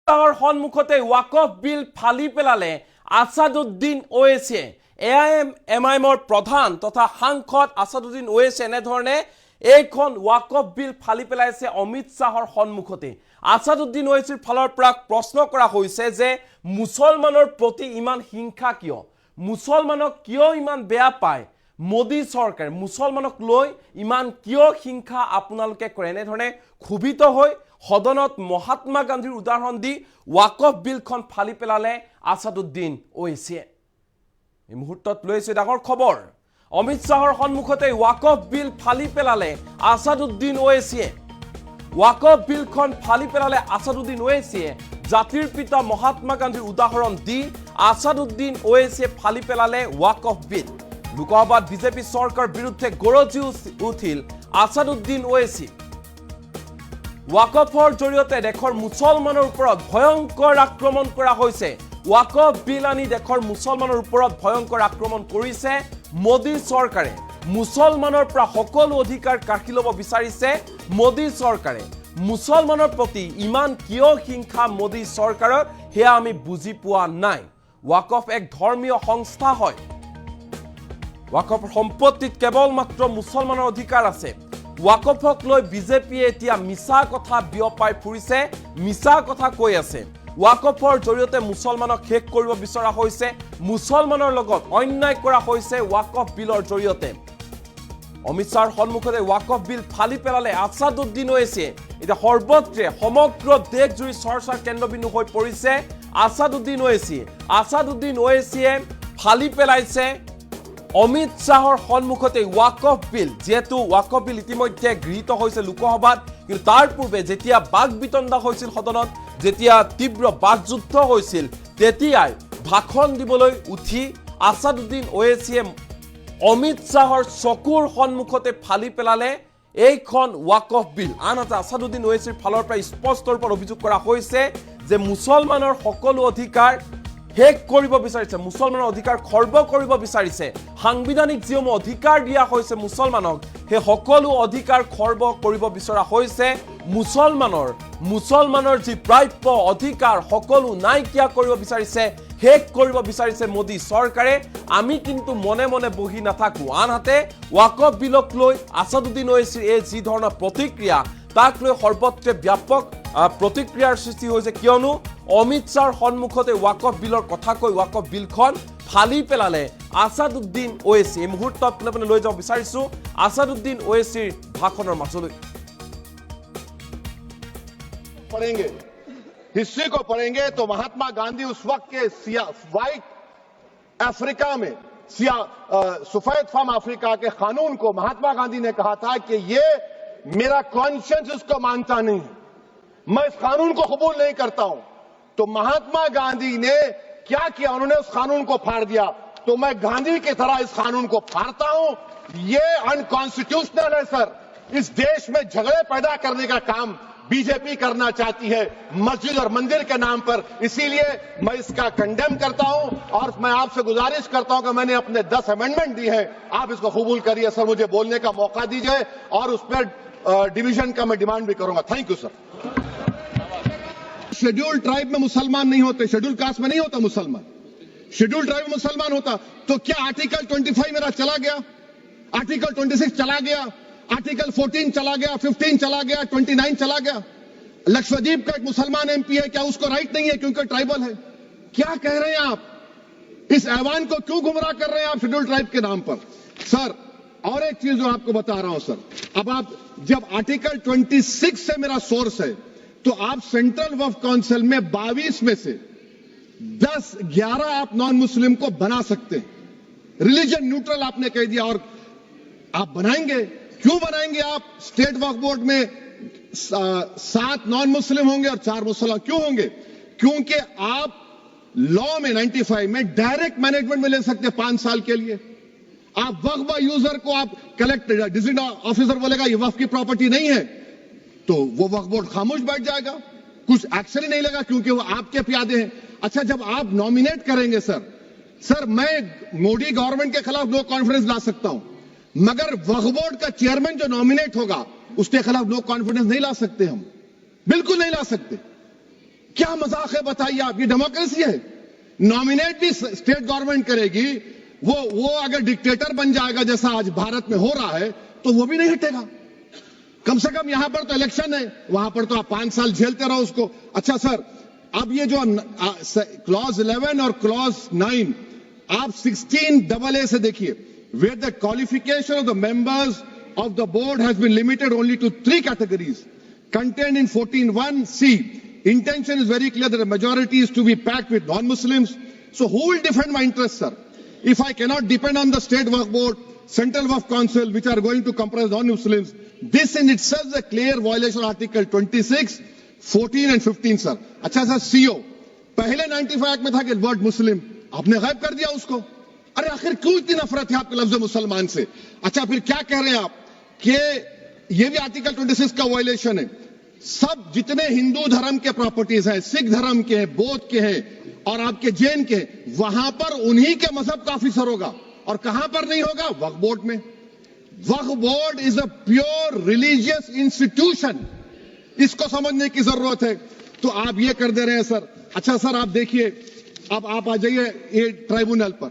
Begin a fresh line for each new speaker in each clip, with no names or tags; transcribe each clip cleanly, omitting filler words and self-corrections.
সন্মুখতে ওয়াকফ বিল ফালি পেলালে আসাদুদ্দিন ওৱেইছিয়ে এআইএমৰ প্ৰধান তথা সাংসদ আসাদুদ্দিন ওৱেইছিয়ে এনেধৰণে এইখন ওয়াকফ বিল ফালি পেলাইছে অমিত শাহৰ সন্মুখতে। আসাদুদ্দিন ওৱেইছিৰ ফালৰ পৰা প্ৰশ্ন কৰা হৈছে যে মুছলমানৰ প্ৰতি ইমান হিংসা কিয়, মুছলমানক কিয় ইমান বেয়া পায় মোদী চৰকাৰে, মুছলমানক লৈ ইমান কিয় হিংসা আপোনালোকে কৰে। এনেধৰণে ক্ষোভিত হৈ সদনত মহাত্মা গান্ধীৰ উদাহৰণ দি ওয়াকফ বিলখন ফালি পেলালে আসাদুদ্দিন ওৱেইছিয়ে। এই মুহূৰ্তত লৈছে ডাঙৰ খবৰ, অমিত শাহৰ সন্মুখতে ওয়াকফ বিল ফালি পেলালে আসাদুদ্দিন ওৱেইছিয়ে। ওয়াকফ বিলখন ফালি পেলালে আসাদুদ্দিন ওৱেইছিয়ে। জাতিৰ পিতা মহাত্মা গান্ধীৰ উদাহৰণ দি আসাদুদ্দিন ওৱেইছিয়ে ফালি পেলালে ওয়াকফ বিল। লোকসভাত বিজেপি চৰকাৰৰ বিৰুদ্ধে গৰজি উঠিল আসাদুদ্দিন ওৱেইছি। ওয়াকফৰ জৰিয়তে দেশৰ মুছলমানৰ ওপৰত ভয়ংকৰ আক্ৰমণ কৰা হৈছে। ওয়াকফ বিল আনি দেশৰ মুছলমানৰ ওপৰত ভয়ংকৰ আক্ৰমণ কৰিছে মোদী চৰকাৰে। মুছলমানৰ পৰা সকলো অধিকাৰ কাঢ়ি ল'ব বিচাৰিছে মোদী চৰকাৰে। মুছলমানৰ প্ৰতি ইমান কিয় হিংসা মোদী চৰকাৰৰ সেয়া আমি বুজি পোৱা নাই। ওয়াকফ এক ধৰ্মীয় সংস্থা হয়। ওয়াকফ সম্পত্তিত কেৱল মাত্ৰ মুছলমানৰ অধিকাৰ আছে। ওয়াকফক লৈ বিজেপিয়ে এতিয়া মিছা কথা বিয়পাই ফুৰিছে, মিছা কথা কৈ আছে। ওয়াকফৰ জৰিয়তে মুছলমানক শেষ কৰিব বিচৰা হৈছে, মুছলমানৰ লগত অন্যায় কৰা হৈছে ওয়াকফ বিলৰ জৰিয়তে। অমিত শাহৰ সন্মুখতে ওয়াকফ বিল ফালি পেলালে আসাদুদ্দিন ওৱেইছিয়ে। এতিয়া সৰ্বত্ৰে সমগ্ৰ দেশজুৰি চৰ্চাৰ কেন্দ্ৰবিন্দু হৈ পৰিছে আসাদুদ্দিন ওৱেইছিয়ে। আসাদুদ্দিন ওৱেইছিয়ে ফালি পেলাইছে অমিত শাহৰ সন্মুখতে ওয়াকফ বিল। যেহেতু ওয়াকফ বিল ইতিমধ্যে গৃহীত হৈছে লোকসভাত, কিন্তু তাৰ পূৰ্বে যেতিয়া বাক বিতণ্ডা হৈছিল সদনত, যেতিয়া তীব্ৰ বাকযুদ্ধ হৈছিল, তেতিয়াই ভাষণ দিবলৈ উঠি আসাদুদ্দিন ওৱেইছিয়ে অমিত শাহৰ চকুৰ সন্মুখতে ফালি পেলালে এইখন ওয়াকফ বিল। আনহাতে আসাদুদ্দিন ওৱেইছিৰ ফালৰ পৰা স্পষ্ট ৰূপত অভিযোগ কৰা হৈছে যে মুছলমানৰ সকলো অধিকাৰ শেষ কৰিব বিচাৰিছে, মুছলমানৰ অধিকাৰ খৰ্ব কৰিব বিচাৰিছে। সাংবিধানিক যিসমূহ অধিকাৰ দিয়া হৈছে মুছলমানক, সেই সকলো অধিকাৰ খৰ্ব কৰিব বিচৰা হৈছে। মুছলমানৰ যি প্ৰাপ্য অধিকাৰ সকলো নাইকিয়া কৰিব বিচাৰিছে, শেষ কৰিব বিচাৰিছে মোদী চৰকাৰে। আমি কিন্তু মনে মনে বহি নাথাকো। আনহাতে ওয়াকফ বিলক লৈ আসাদুদ্দিন ওৱেইছিৰ এই যি ধৰণৰ প্ৰতিক্ৰিয়া, তাক লৈ সৰ্বত্ৰে ব্যাপক প্ৰতিক্ৰিয়াৰ সৃষ্টি হৈছে, কিয়নো অমিত শাহৰ সন্মুখতে ওয়াকফ বিলৰ কথা কৈ ওয়াকফ বিলখন ফালি পেলালে আসাদুদ্দিন ওৱেইছি। এই মুহূৰ্তত পোনে লৈ যাব বিচাৰিছো আসাদুদ্দিন ওৱেইছিৰ ভাষণৰ মাজলৈ।
पढ़ेंगे हिस्ट्री को पढ़ेंगे तो महात्मा गांधी उस वक्त के व्हाइट अफ्रीका में सफेद फार्म अफ्रीका के कानून को महात्मा गांधी ने कहा था कि ये मेरा कॉन्शियंस इसको मानता नहीं है, मैं इस कानून को कबूल नहीं करता हूं। तो महात्मा गांधी ने क्या किया, उन्होंने उस कानून को फाड़ दिया। तो मैं गांधी की तरह इस कानून को फाड़ता हूं। ये अनकॉन्स्टिट्यूशनल है सर। इस देश में झगड़े पैदा करने का काम बीजेपी करना चाहती है मस्जिद और मंदिर के नाम पर, इसीलिए मैं इसका कंडेम करता हूं। और मैं आपसे गुजारिश करता हूं कि मैंने अपने 10 अमेंडमेंट दी है, आप इसको कबूल करिए सर, मुझे बोलने का मौका दीजिए और उस पर डिवीजन का मैं डिमांड भी करूंगा। Thank you sir. Schedule tribe में मुसलमान नहीं होते, शेड्यूल कास्ट में नहीं होता मुसलमान, शेड्यूल ट्राइब में मुसलमान होता। तो क्या आर्टिकल 25 मेरा चला गया, आर्टिकल 26 चला गया, आर्टिकल 14 चला गया, 15 चला गया, 29 चला गया? लक्षद्वीप का एक मुसलमान एमपी है, क्या उसको राइट नहीं है क्योंकि ट्राइबल है? क्या कह रहे हैं आप? इस ऐवान को क्यों गुमराह कर रहे हैं आप शेड्यूल ट्राइब के नाम पर? सर और एक चीज जो आपको बता रहा हूं सर, अब आप जब आर्टिकल 26 से मेरा सोर्स है, तो आप सेंट्रल वक्फ काउंसिल में 22 में से 11 आप नॉन मुस्लिम को बना सकते हैं। रिलीजन न्यूट्रल आपने कह दिया, और आप बनाएंगे, क्यों बनाएंगे आप? स्टेट वक्फ बोर्ड में 7 नॉन मुस्लिम होंगे और 4 मुसलमान क्यों होंगे? क्योंकि आप लॉ में 95 में डायरेक्ट मैनेजमेंट में ले सकते हैं 5 साल के लिए। आप वक्फ यूजर को आप कलेक्ट डिस्ट्रिक्ट ऑफिसर बोलेगा ये वक्फ की प्रॉपर्टी नहीं है, तो वो वक्फ बोर्ड खामोश बैठ जाएगा, कुछ एक्शन ही नहीं लेगा क्योंकि वो आपके प्यादे हैं। अच्छा, जब आप नॉमिनेट करेंगे सर मैं मोदी गवर्नमेंट के खिलाफ नो कॉन्फिडेंस ला सकता हूं, मगर वक्फ बोर्ड का चेयरमैन जो नॉमिनेट होगा उसके खिलाफ नो कॉन्फिडेंस नहीं ला सकते, हम बिल्कुल नहीं ला सकते। क्या मजाक है बताइए आप? ये डेमोक्रेसी है? नॉमिनेट भी स्टेट गवर्नमेंट करेगी, वो अगर डिक्टेटर बन जाएगा जैसा आज भारत में हो रहा है तो वो भी नहीं हटेगा। कम से कम यहां पर तो इलेक्शन है, वहां पर तो आप 5 साल झेलते रहो उसको। अच्छा सर, अब ये जो क्लॉज 11 और क्लॉज 9 आप 16AA से देखिए, where the qualification of the members of the board has been limited only to 3 categories contained in 14(1)(c). Intention is very clear that a majority is to be packed with non-Muslims. So who will defend my interests, sir? If I cannot depend on the state work board, central work council, which are going to comprise non-Muslims, this in itself is a clear violation of Article 26, 14 and 15, sir. अच्छा sir, CO पहले 95 act में था कि word मुस्लिम, आपने गायब कर दिया उसको। अरे आखिर क्यों इतनी नफरत है आपके लफ्ज मुसलमान से? अच्छा फिर क्या कह रहे हैं आप कि ये भी आर्टिकल 26 का वायलेशन है। सब जितने हिंदू धर्म के प्रॉपर्टीज हैं, सिख धर्म के हैं, बौद्ध के हैं और आपके जैन के, वहां पर उन्हीं के मजहब का ऑफिसर होगा। और कहां पर नहीं होगा? वक्फ बोर्ड में। Waqf board is a pure religious institution, इसको समझने की जरूरत है। तो आप ये कर दे रहे हैं सर। अच्छा सर, आप देखिए, अब आप आ जाइए ये ट्राइब्यूनल पर।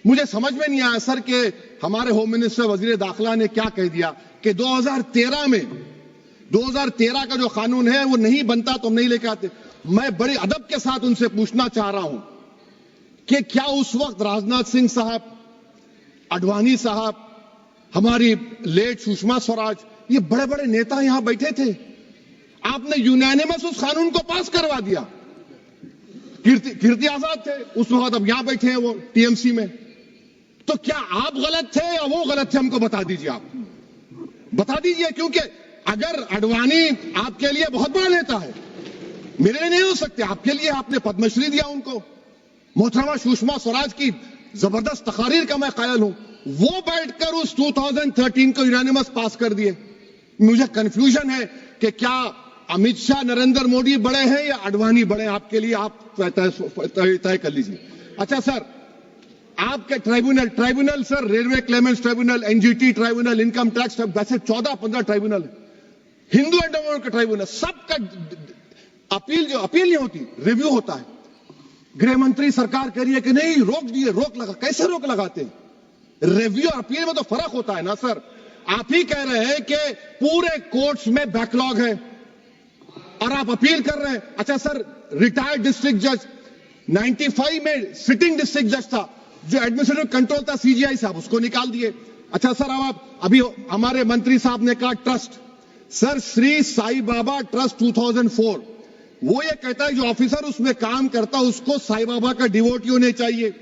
मुझे समझ में नहीं आया सर कि हमारे होम मिनिस्टर वजीर दाखिला ने क्या कह दिया कि 2013 का जो कानून है वो नहीं बनता तो हम नहीं लेके आते। मैं बड़े अदब के साथ उनसे पूछना चाह रहा हूं कि क्या उस वक्त राजनाथ सिंह साहब, अडवाणी साहब, हमारी लेट सुषमा स्वराज, ये बड़े बड़े नेता यहां बैठे थे? आपने यूनानिमस उस कानून को पास करवा दिया। कीर्ति आजाद थे उस वक्त, अब यहां बैठे हैं वो टीएमसी में। तो क्या आप गलत थे या वो गलत थे? हमको बता दीजिए, आप बता दीजिए। क्योंकि अगर अडवाणी आपके लिए बहुत बड़ा नेता है, मेरे लिए नहीं हो सकते, आपके लिए आपने पद्मश्री दिया उनको। मोहतरमा सुषमा स्वराज की जबरदस्त तकारीर का मैं कायल हूं, वो बैठकर उस 2013 को यूनानिमस पास कर दिए। मुझे कंफ्यूजन है कि क्या अमित शाह, नरेंद्र मोदी बड़े हैं या अडवाणी बड़े हैं? आपके लिए आप तय कर लीजिए। अच्छा सर, आपके tribunal sir, railway Clements tribunal, NGT tribunal, income tax, वैसे 14-15 ट्राइब्यूनल है। हिंदू एंडोमेंट का ट्राइब्यूनल, सबका अपील नहीं होती, रिव्यू होता है। गृह मंत्री सरकार कह रही है कि नहीं, रोक दिए, रोक लगा। कैसे रोक लगाते हैं? रिव्यू और अपील में तो फर्क होता है ना सर। आप ही कह रहे हैं कि पूरे कोर्ट्स में बैकलॉग है और आप अपील कर रहे हैं। अच्छा सर, रिटायर्ड डिस्ट्रिक्ट जज 95 में सिटिंग डिस्ट्रिक्ट जज था, जो एडमिनिस्ट्रेटिव कंट्रोल था सीजीआई साहब, उसको निकाल दिए। अच्छा सर, अब आप अभी हमारे मंत्री साहब ने कहा trust, sir Shri Sai Baba trust 2004, वो ये कहता है जो ऑफिसर उसमें काम करता है उसको साई बाबा का डिवोटी होने चाहिए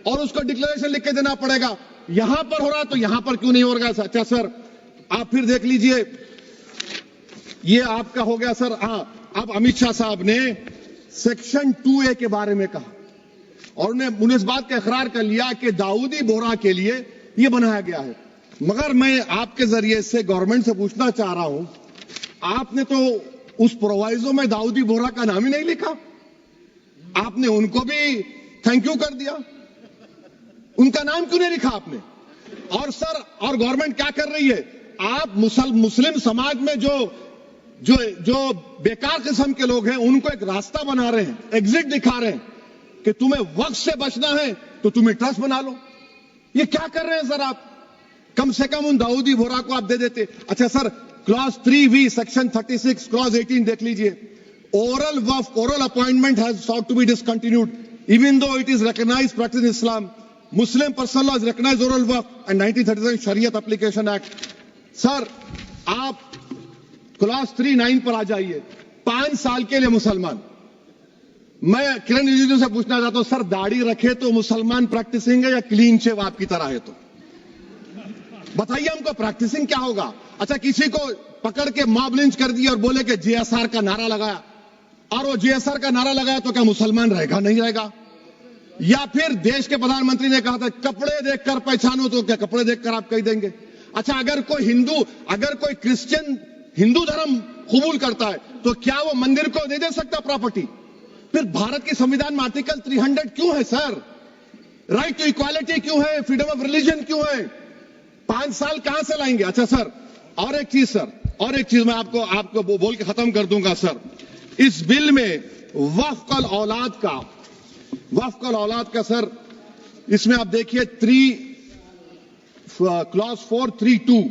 और उसको डिक्लेरेशन लिख के देना पड़ेगा। यहां पर हो रहा तो यहां पर क्यों नहीं हो रहा? अच्छा सर, आप फिर देख लीजिए, ये आपका हो गया सर। हाँ, अब अमित शाह साहब ने सेक्शन 2A के बारे में कहा और उन्होंने इस बात का इकरार कर लिया कि दाऊदी बोहरा के लिए यह बनाया गया है। मगर मैं आपके जरिए से गवर्नमेंट से पूछना चाह रहा हूं, आपने तो उस प्रोवाइजो में दाऊदी बोहरा का नाम ही नहीं लिखा। आपने उनको भी थैंक यू कर दिया, उनका नाम क्यों नहीं लिखा आपने? और सर, और गवर्नमेंट क्या कर रही है? आप मुस्लिम समाज में जो बेकार किस्म के लोग हैं उनको एक रास्ता बना रहे हैं, एग्जिट दिखा रहे हैं कि तुम्हें वक्त से बचना है तो तुम्हें ट्रस्ट बना लो। ये क्या कर रहे हैं सर आप? कम से कम उन दाऊदी बोहरा को आप दे देते। अच्छा sir, clause 3V section 36 clause 18 देख लीजिए। Oral appointment has sought to be discontinued even though it is recognized practice in Islam. Muslim personal law is recognized oral waqf and 1937 Shariat Application Act. Sir, आप clause 3(9) पर आ जाइए। 5 साल के लिए मुसलमान। मैं किरण रिजिजू से पूछना चाहता हूं, सर दाढ़ी रखे तो मुसलमान प्रैक्टिसिंग है या क्लीन शेव आपकी तरह है? तो बताइए हमको, प्रैक्टिसिंग क्या होगा? अच्छा, किसी को पकड़ के मॉब लिंच कर दिया और बोले कि JSR का नारा लगाया, और वो JSR का नारा लगाया तो क्या मुसलमान रहेगा? नहीं रहेगा। या फिर देश के प्रधानमंत्री ने कहा था कपड़े देखकर पहचानो, तो क्या कपड़े देखकर आप कह देंगे? अच्छा, अगर कोई क्रिश्चियन हिंदू धर्म कबूल करता है तो क्या वो मंदिर को दे सकता प्रॉपर्टी? फिर भारत के संविधान में आर्टिकल 300 क्यों है सर? राइट टू इक्वालिटी क्यों है? फ्रीडम ऑफ रिलीजन क्यों है? 5 साल कहां से लाएंगे? अच्छा सर, और एक चीज मैं आपको बोल के खत्म कर दूंगा सर। इस बिल में वफ़्क़ औलाद का सर, इसमें आप देखिए क्लॉज 432,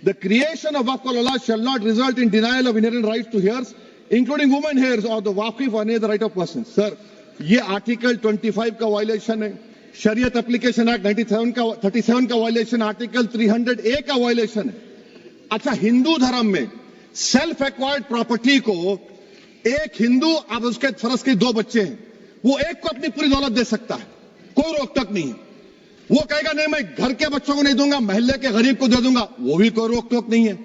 द क्रिएशन ऑफ वफ़्क़ aulad shall not result in denial of inherent right to heirs including women heirs और द वाकिफ और the right of person. Sir, ये आर्टिकल 25 का वायलेशन है, शरीयत एप्लीकेशन एक्ट 37 का वायलेशन, आर्टिकल 300A का वायलेशन है। अच्छा, हिंदू धर्म में सेल्फ एक्वायर्ड प्रॉपर्टी को एक हिंदू, अब उसके फर्ज के 2 बच्चे हैं, वो एक को अपनी पूरी दौलत दे सकता है, कोई रोक टोक नहीं है। वो कहेगा नहीं मैं घर के बच्चों को नहीं दूंगा, मोहल्ले के गरीब को दे दूंगा, वो भी कोई रोक टोक नहीं है।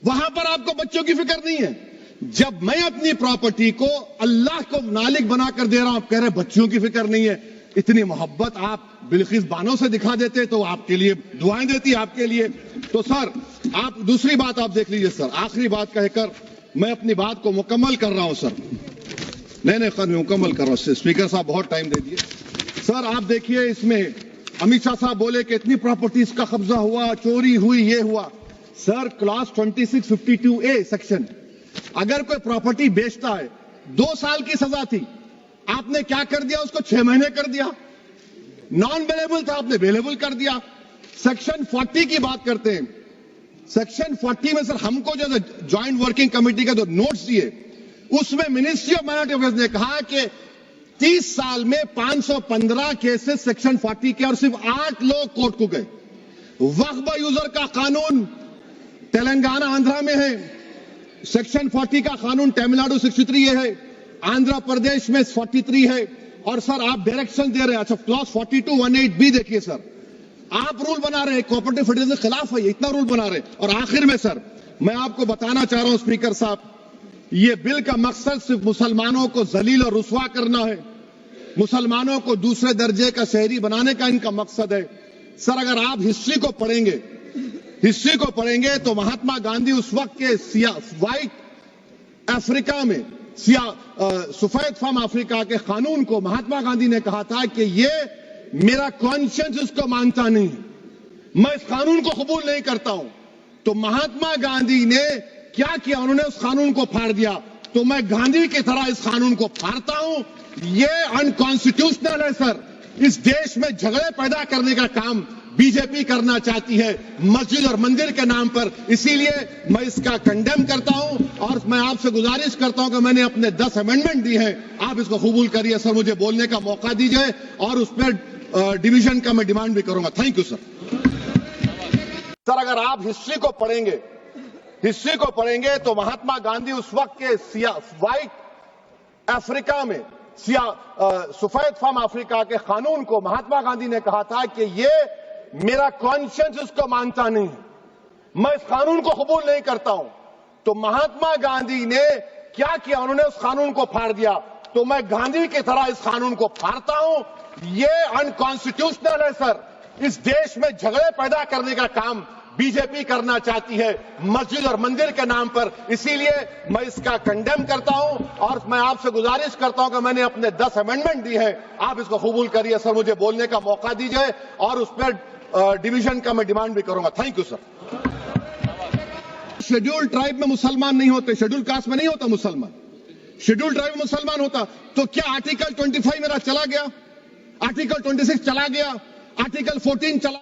वहां पर आपको बच्चों की फिक्र नहीं है। जब मैं अपनी प्रॉपर्टी को अल्लाह को मालिक बनाकर दे रहा हूं, आप कह रहे बच्चों की फिक्र नहीं है। इतनी मोहब्बत आप बिल्किस बानो से दिखा देते तो आपके लिए दुआएं देती आपके लिए। तो सर, आप दूसरी बात आप देख लीजिए सर, आखिरी बात कहकर मैं अपनी बात को मुकम्मल कर रहा हूं सर। नहीं मैं मुकम्मल कर रहा हूं। स्पीकर साहब बहुत टाइम दे दिए। सर आप देखिए, इसमें अमित शाह साहब बोले कि इतनी प्रॉपर्टीज का कब्जा हुआ, चोरी हुई, ये हुआ। सर, क्लास 2652A सेक्शन, अगर कोई प्रॉपर्टी बेचता है, 2 साल की सजा थी, आपने क्या कर दिया, उसको 6 महीने कर दिया। नॉन अवेलेबल था, आपने अवेलेबल कर दिया। सेक्शन 40 की बात करते हैं। सेक्शन 40 में सर हमको जो ज्वाइंट वर्किंग कमेटी का जो नोट्स दिए, उसमें मिनिस्ट्री ऑफ माइनॉरिटी अफेयर्स ने कहा कि 30 साल में 515 केसेस सेक्शन 40 के और सिर्फ 8 लोग कोर्ट को गए। वक्फ यूजर का कानून तेलंगाना आंध्रा में है, सेक्शन 40 का कानून तमिलनाडु 63 है, आंध्र प्रदेश में 43 है। और सर आप डायरेक्शन दे रहे हैं। अच्छा, क्लॉज 4218B देखिए सर, आप रूल बना रहे हैं, कोऑपरेटिव फेडरलिज्म के खिलाफ है, इतना रूल बना रहे हैं। और आखिर में सर मैं आपको बताना चाह रहा हूं स्पीकर साहब, ये बिल का मकसद सिर्फ मुसलमानों को जलील और रुस्वा करना है, मुसलमानों को दूसरे दर्जे का शहरी बनाने का इनका मकसद है। सर अगर आप हिस्ट्री को पढ़ेंगे तो महात्मा गांधी उस वक्त के व्हाइट अफ्रीका में सफेद फम अफ्रीका के कानून को महात्मा गांधी ने कहा था कि ये मेरा कॉन्शियंस इसको मानता नहीं है, मैं इस कानून को कबूल नहीं करता हूं। तो महात्मा गांधी ने क्या किया, उन्होंने उस कानून को फाड़ दिया। तो मैं गांधी की तरह इस कानून को फाड़ता हूं। ये अनकॉन्स्टिट्यूशनल है सर। इस देश में झगड़े पैदा करने का काम बीजेपी करना चाहती है मस्जिद और मंदिर के नाम पर, इसीलिए मैं इसका कंडेम करता हूं। और मैं आपसे गुजारिश करता हूं कि मैंने अपने 10 अमेंडमेंट दी हैं, आप इसको कबूल करिए सर, मुझे बोलने का मौका दीजिए और उस पर डिवीजन का मैं डिमांड भी करूंगा। Thank you sir. सर अगर आप हिस्ट्री को पढ़ेंगे तो महात्मा गांधी उस वक्त के व्हाइट अफ्रीका में सफेद फम अफ्रीका के कानून को महात्मा गांधी ने कहा था कि ये मेरा कॉन्शियंस इसको मानता नहीं है, मैं इस कानून को कबूल नहीं करता हूं। तो महात्मा गांधी ने क्या किया, उन्होंने उस कानून को फाड़ दिया। तो मैं गांधी की तरह इस कानून को फाड़ता हूं। ये अनकॉन्स्टिट्यूशनल है सर। इस देश में झगड़े पैदा करने का काम बीजेपी करना चाहती है मस्जिद और मंदिर के नाम पर, इसीलिए मैं इसका कंडेम करता हूं। और मैं आपसे गुजारिश करता हूं कि मैंने अपने 10 अमेंडमेंट दी हैं, आप इसको कबूल करिए सर, मुझे बोलने का मौका दीजिए और उस पर डिवीजन का मैं डिमांड भी करूंगा। Thank you sir. Schedule tribe में मुसलमान नहीं होते, शेड्यूल कास्ट में नहीं होता मुसलमान। शेड्यूल ट्राइब में मुसलमान होता तो क्या आर्टिकल 25 मेरा चला गया, आर्टिकल 26 चला गया, आर्टिकल 14 चला